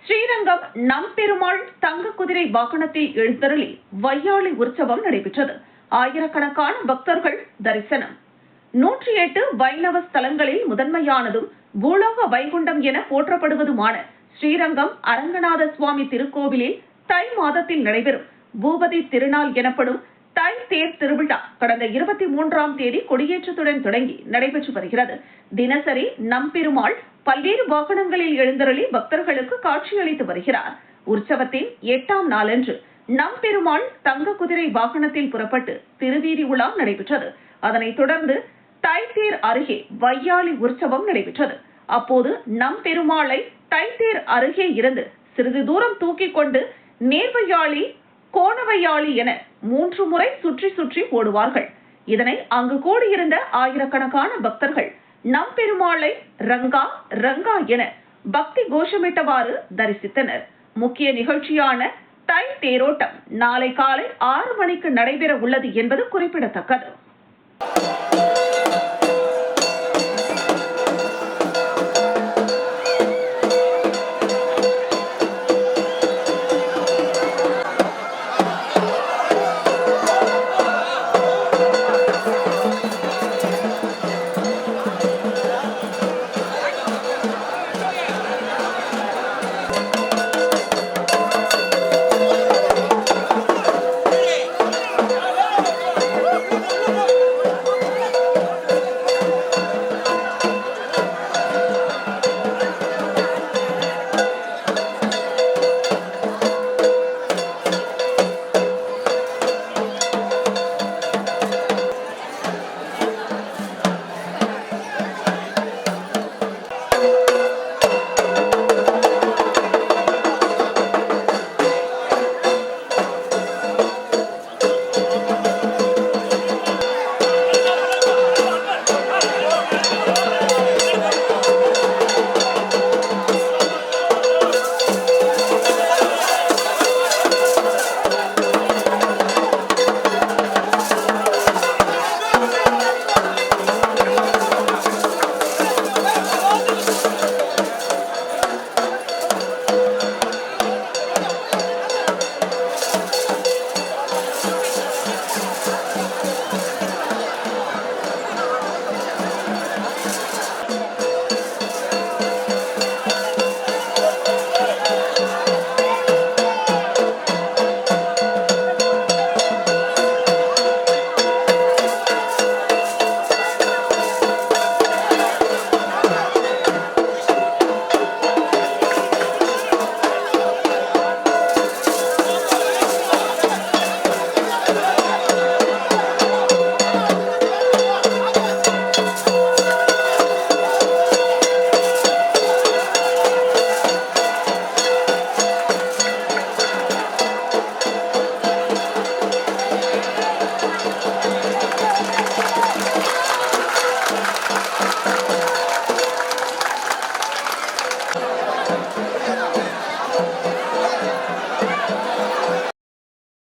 ஸ்ரீரங்கம் நம்பெருமாள் தங்க குதிரை வாகனத்தில் எழுந்தருளி வையாளி உற்சவம் நடைபெற்றது. ஆயிரக்கணக்கான பக்தர்கள் தரிசனம். 108 வைணவ ஸ்தலங்களில் முதன்மையானதும் பூலோக வைகுண்டம் என போற்றப்படுவதுமான ஸ்ரீரங்கம் அரங்கநாத சுவாமி திருக்கோவிலில் தை மாதத்தில் நடைபெறும் பூபதி திருநாள் எனப்படும் தை தேர் திருவிழா கடந்த 23ஆம் தேதி கொடியேற்றத்துடன் தொடங்கி நடைபெற்று வருகிறது. தினசரி நம்பெருமாள் பல்வேறு வாகனங்களில் எழுந்தருளி பக்தர்களுக்கு காட்சியளித்து வருகிறார். உற்சவத்தின் 8ஆம் நாளன்று நம்பெருமாள் தங்க குதிரை வாகனத்தில் புறப்பட்டு திருவீதி உலா நடைபெற்றது. அதனைத் தொடர்ந்து தை தேர் அருகே வையாளி உற்சவம் நடைபெற்றது. அப்போது நம்பெருமாளை தை தேர் அருகே இருந்து சிறிது தூரம் தூக்கிக் கொண்டு நேர்வையாளி, கோணவையாளி என 3 முறை சுற்றி சுற்றி ஓடுவார்கள். இதனை அங்கு கூடியிருந்த ஆயிரக்கணக்கான பக்தர்கள் நம்பெருமாளை ரங்கா ரங்கா என பக்தி கோஷமிட்டவாறு தரிசித்தனர். முக்கிய நிகழ்ச்சியான தை தேரோட்டம் நாளை காலை 6 மணிக்கு நடைபெற உள்ளது என்பது குறிப்பிடத்தக்கது.